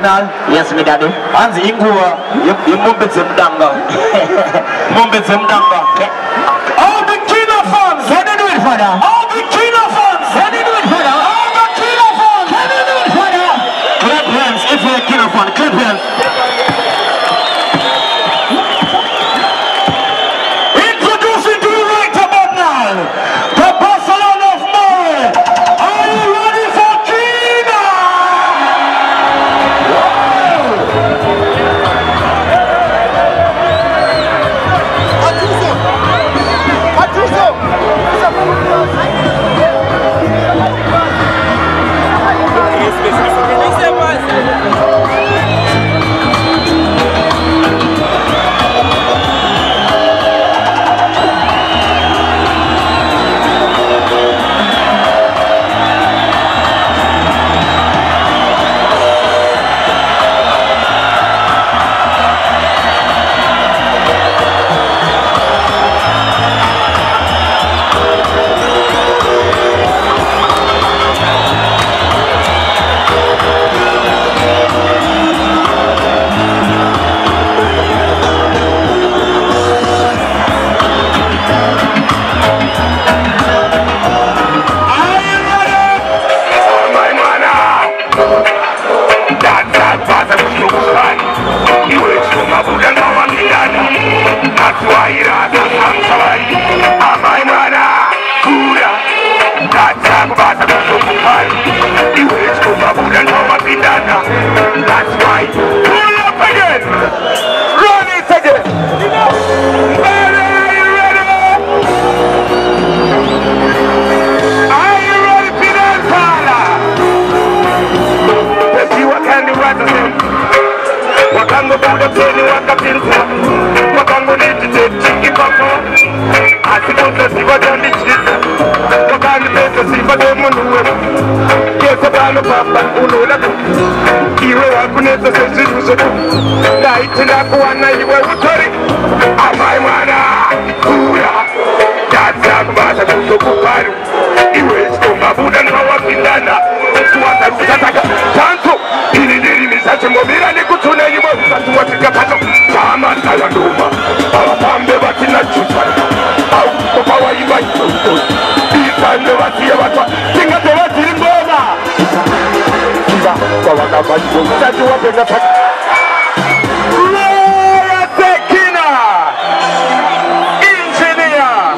Badnal. Yes, me daddy. Anzi ingua. You mumbe zemdanga. Mumbe zemdanga. All the Kino fans. Can you do it, father? All the Kino fans. Can you do it, father? All the Kino fans. Can you do it, father? Clap hands if you're a Kino fan. Clap hands. Introducing to you right about now, the Barcelona of Norway. Are you ready for Kino? That's right. Pull up again. Run it again. Are you ready? Are you ready, Fidel Sala? Let's see what can you write them. Wakango Buddha Tony Wakapinsa. Wakango Nitty Chiki Papa. I suppose the Siva Jandichis. Wakango Pesa Siva Demonue. Sabano papa unola iwe wakuneza seziruzo ndaitina kuwana iwe utori amai mwana kura yatsa kubasa kusokuparu iwe stomba buda nwawapindana tuwata rusataka tanto ini ndiri misache mbomira nikutune iwe usatu watika pato chama tala nduma awapambe watina chusa au kopawa iwa iwe itande watia watwa tingate watiri mboma kwa wakabaji mtatu wapenda pati Gloria Tekina Engineer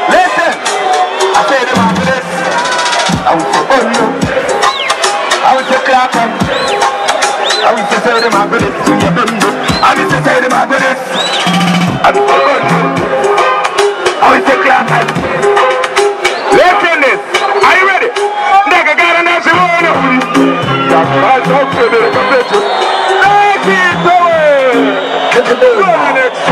Listen. will say them a good to your bundle. I will say them a good. I'm so good. I will say clap. Listen this. Are you ready? Nigga got a national. That's all to the competition. Let's keep going. Get the ball next.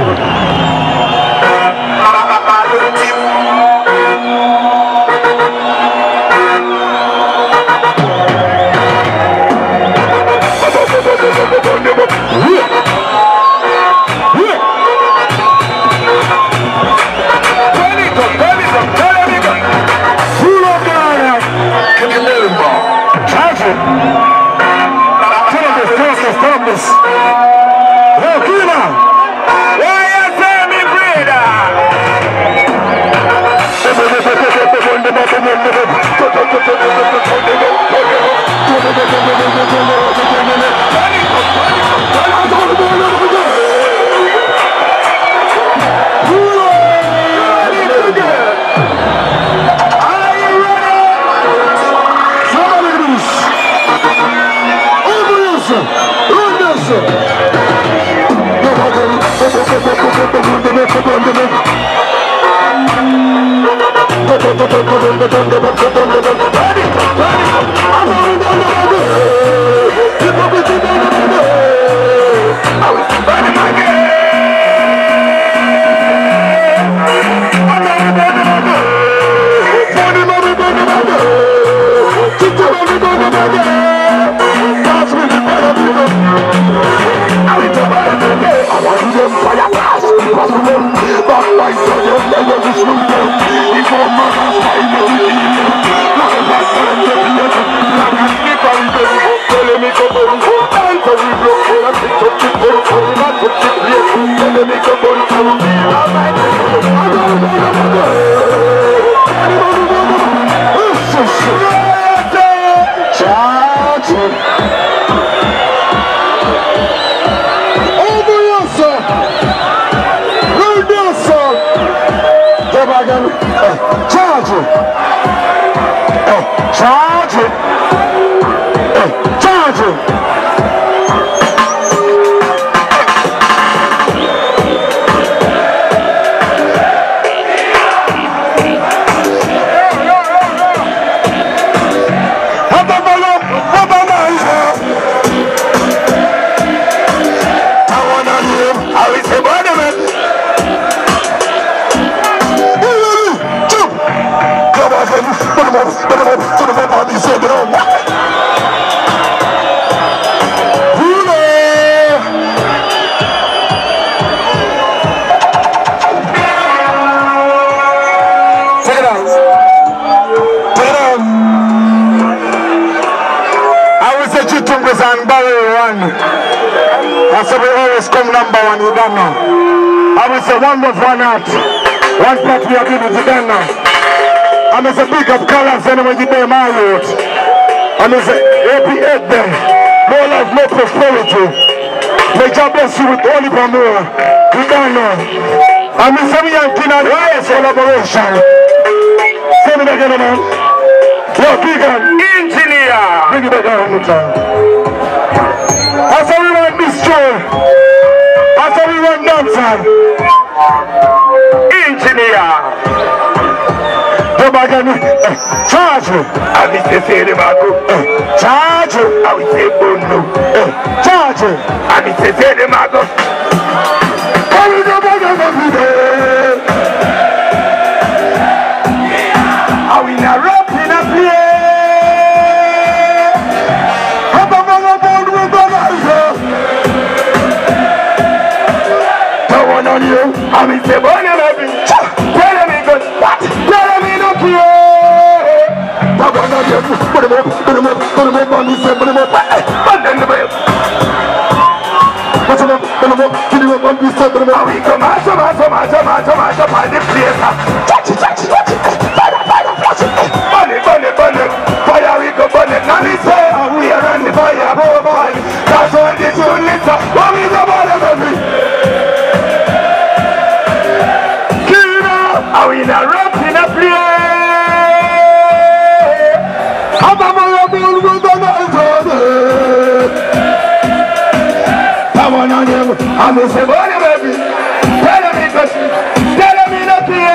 One love, one heart. One part we are giving to them now. I'm a big up colors and when you day my road. I'm a happy head there. More life, more prosperity. May God bless you with all the more. We don't know. I'm a some young king and highest collaboration. Say it again, man. Yo, big up. Engineer. Bring it back down one time. That's how we want this show. That's how we want dancing. Engineer. Go back and charge you. I will say the Marco. Charge you. I will say Bono. Charge you. I will say the Marco. I will go back every day. I will not rock in a play. I'm a mother born with an answer. Don't want on you. I will say Bono. Tell me good. What? Tell me no play. Put him up on this, put him up. And then the way. Put him up, kill him up on this, put him up. We come out, by the place. Touch it. Bunny. Fire, we go bunny. Now we say, we are on the fire, boy. That's all this unit. What we go bunny? Kill are we in a rock in a play? I'm a mother born with an answer. one on him. I'm a say, money baby. Tell me nothing.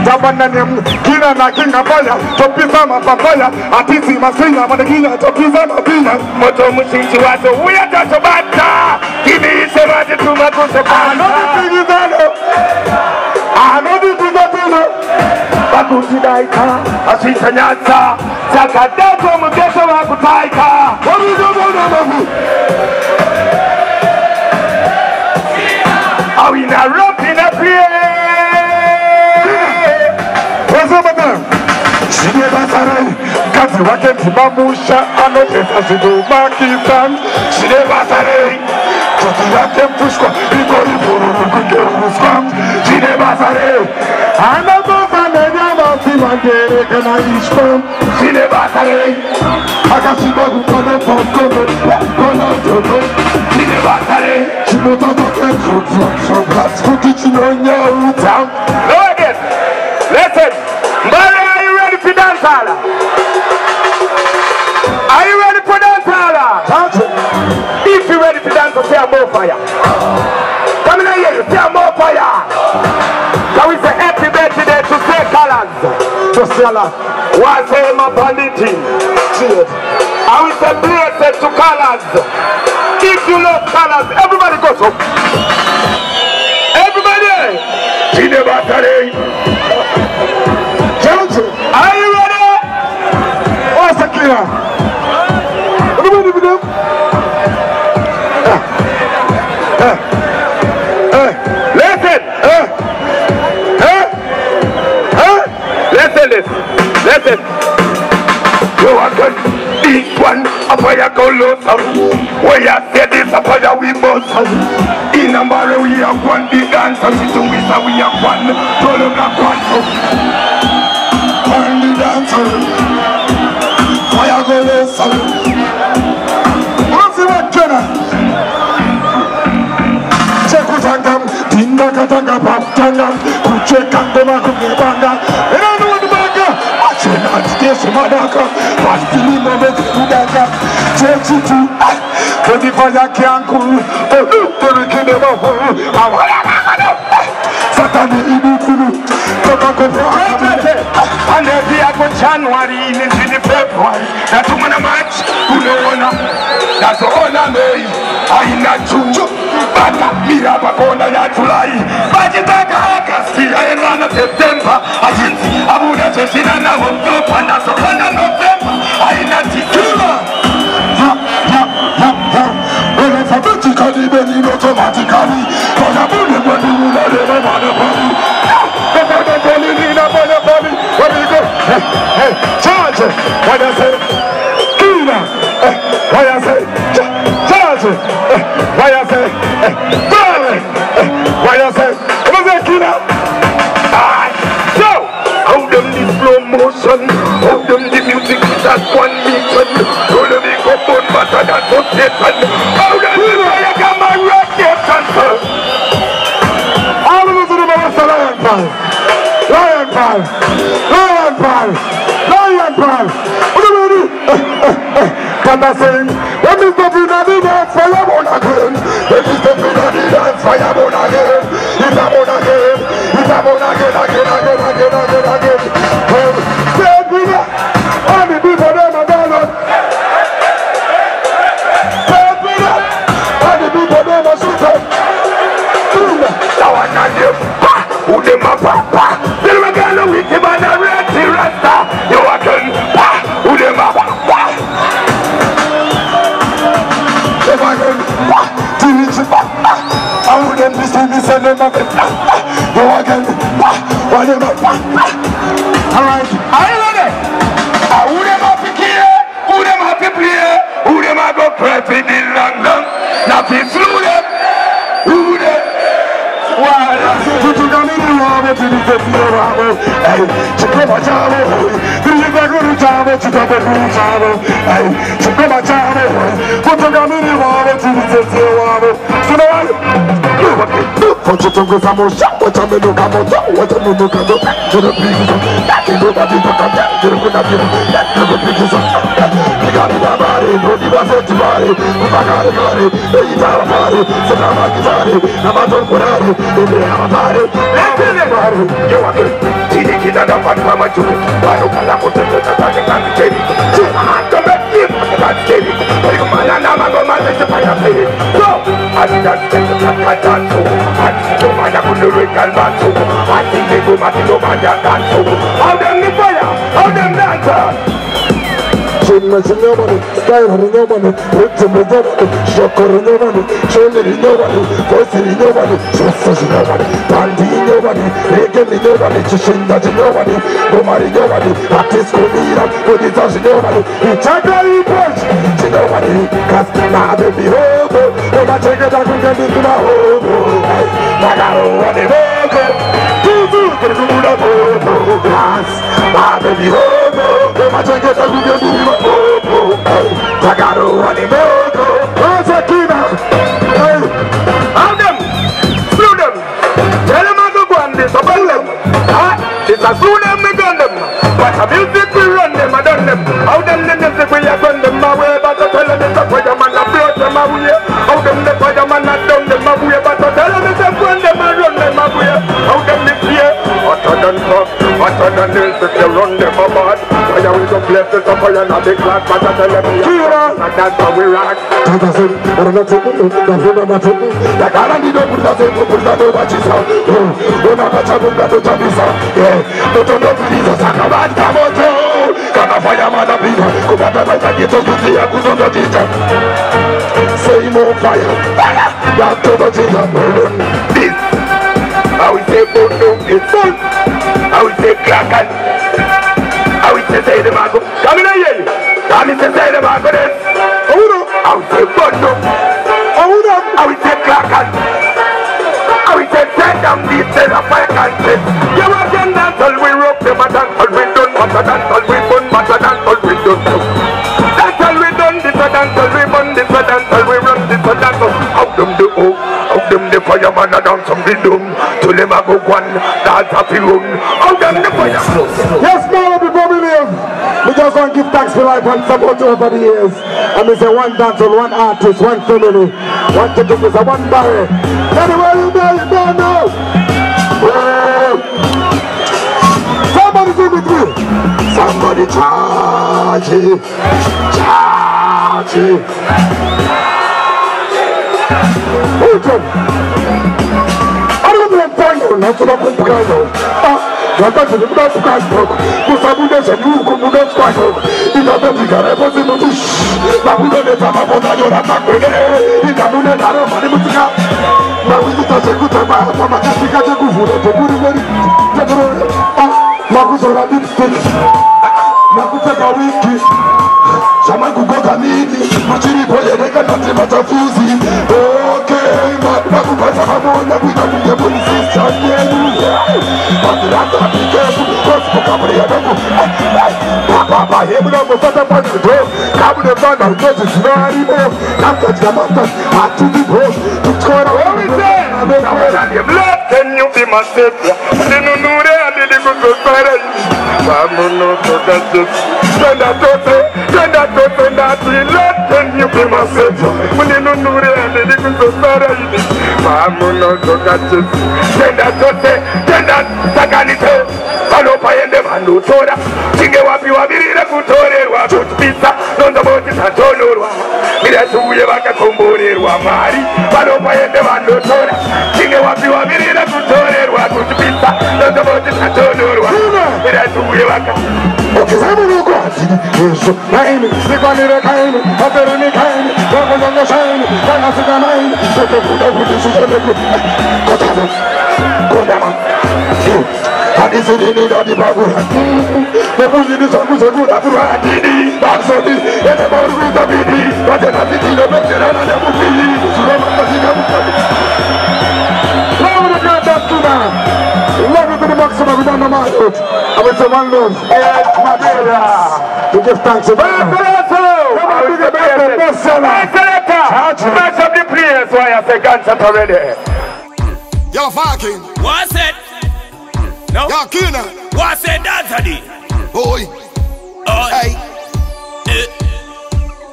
Tabana him, kina na kinga boya, topiza mapapaya, atisi masinga, manekina topiza mapina. Moto mushinchi wato, uya tato bata. Kini ise maji tumakuso bata. Anodi pigizano. Anodi pigizano. Bakuti daika, asita nyata. Sakadato mgeto wakutaika. Are we not rapping up here? Shineba sarai, kazi wake timamusha, anotesa shido makisan. Shineba sarai, kuti yake mpushkwa, ikori fururu kukeruskwa. Shineba sarai, anagoza nenyama simandere kena ishkwa. Shineba sarai, akashiba kukone poskone, kona jodo. Shineba sarai, shimota toke so kuti chinonya utam. Go again, listen. Are you ready for dance hall? Are you ready for dance hall? If you're ready for dance, say more fire. Come in here, say more fire. Can we say happy birthday to say colors? To say colors. Why say my banditi? I will say blessed to colors. If you love colors, everybody goes up. Everybody. Gine batare. Are you ready? What's the killer? Everybody with them? Listen! Listen! You are good. This one, a fire go low. Where you say this, a fire we both. In a bar, we have one big dancer. We have one. Turn the dancer, fire go listen. What's the what, Jenna? Check ut angam, tinda katanga paptangam, kuche kandema kumebanga. And I know the banga, watch it not this madaka, but feeling of it kudaka. Check it too, but the fire can't cool. Oh, the kingdom of Satani ibu and every other January into the February. That's when I'm at. That's all I know. I not to. But me up a corner at July. But it's like I see I run of September. I didn't see I would have seen an hour of and that's all I November. I not see killer. Well, it's a vertically, but you automatically. But I'm only when you never want to body. Where we go? Hey, charge! What I say? Kina! What I say? Charge! What I say? Burn! What I say? What I say, Kina? So, how them the slow motion? How them the music is at 1 million? How them the go on better than possession? How them the fire come and rock your transfer? All of us in the Master Lion Pal! Lion Pal! Lion Pal! Lion Pal! What do we do? Can I sing? When we stop in the dance, fire burn again. When we stop in the dance, fire burn again. It's a burn again. It's a burn again, again. Say it with me. All the people there are down. Say it with me. All the people there are shooting. Now I can't hear. Who them a papa? Tell me girl we keep on a ready rasta. You a gun. Who them a papa? Them a gun. Teach papa. How them this and them a gun. You a gun. What them a papa? Alright. Are you ready? Who them a pick here? Who them a play? Who them a go pray for the long? Now fi flew them. Who them? Hey, Kuchitunguza musha, watamenuka moto, watamenuka moto. Tunapigiza, nobody bakata, tunapigiza, tunapigiza. Nigari babari, nodi baseti bari, ubagari bari, eitara bari, sanama kitari, namaton kurari, inde amatari. Letele bari, yewake, tini kita dapat mama cukup. Baru kala kutete tatake kanti kedi. Cuma hantar bekim, kanti kedi. Bari kemana nama kemana supaya kedi. So, ada kata kata so, ada banyak kundurukan batu, ada ibu mati lo banyak kantu. How them the fire, how them dancer. Cuma senyuman, style senyuman, ritme senyuman, syukur senyuman, shoulder senyuman, voice senyuman, susu senyuman, bandi senyuman, reggae senyuman, cinta senyuman, kumari senyuman, artis kuliran, kudita senyuman, cakari punch senyuman, kas nade bihobo, oma ceknya aku jadi kena hobo, nagaru ane hobo, tutu terkuda hobo, kas nade bihobo, oma ceknya aku jadi kena hobo, nagaru ane hobo, Sakina, Adam, slew them, tell them how to go on this, about them, it's a slew them, me gun them, but a music we run them, I done them, how them the music we have run them, my way, but I tell them it's a fireman, I blow them away, how them the fireman, I down them away, but I tell them it's a friend them, I run them away, how them the fear, hotter than fuck, hotter than this, if they run them apart, fire with the left, it's a fire, not the glass, but I tell them, and that's how we rock. La cara ni no purta se purta no bachisa. Una cacha bunga to chamisa. No to no pisa saka bata moto. Kana fire mana pina. Kubata bata kito kuti ya kuzo no tita. Say more fire. Ya to no tita. This. I will say bondo is fun. I will say clakan. I will say the mago. Come in here. Come in say the mago. I will say bondo. I will take Klakan. I will take them these days of my country. You are again dance all we rock them and dance all we done. Matter dance all we fun, matter dance all we done. Dance all we done, this a dance all we fun, this a dance all we run, this a dance all. How them the oh, how them the fireman a dance some rhythm. To them a go one, dance happy run. How them the fireman. Yes, now before we leave, we just want to give thanks for life and support over the years. And we say one dancer, one artist, one family, one to do is a one barrel. Anywhere you go, you don't know. Somebody sing with me. Somebody charge it, charge it. I don't know what I'm talking about. Wakati muda sukando, kusabude senyuku muda sukando. Ina bigara posi mutush, babude neta maboda yora takwele. Ina mune naro mani mutika. Mawizita sekuta ba, mama katika tekuvura tekuri veri. Tekuri, makusora lipstick, makuteka wiki. Shama kugoka mini, machiri pole reka nati matafuzi. Okay, makupata hamona kuita kuja polisi chanyenu. Matirata bikefu, kosipo kabri ya doku. Papa, hebu na mufata pani do. Kabu ne banda utozi sinari mo. Kamta jamanta, atubi ho. Tukora wawise. Let can you be my savior? Sinunure and the good spirit. Vamonos to the send that to that let can you be my savior? Sinunure and the good spirit. Vamonos to that send that saganito. Halo payende manu tora. Singe wapi wabirira kutorerwa kutpisa. Nondo boti santorwa. Mira suye baka komborerwa mari. Halo payende manu tora. Singe wapi wabirira kutorerwa kutpisa. Nondo boti santorwa. Mira suye baka. Okizama nuko atini, Yesu naini, nikwanire kaini, ateruni kaini, wakonongo shaini, wanasika maini, sote kuda kuti sujane kuti. Kotama, kodama, hadisi nini dadi bagura. Nebuzi ni sangu segura fura adini, baksodi, ene mauru vita bidi, watena titino beterana nebukili, surama kasika mukadi. Love the God that's tonight. Love it to the maximum, we don't know my youth. And we say one love. We give thanks to God. Match up the players, why I say guns up already. Yo, fucking. What's it? No. Yo, Kina. What's it, Daddy? Boy. Oh. Hey.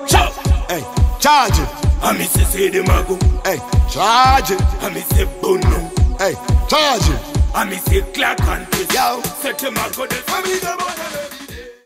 Chop. Hey. Charge it. I miss say the mago. Hey. Charge it. I miss say bono. Hey. Charge it. I miss say clack and twist. Yo. Set the mago.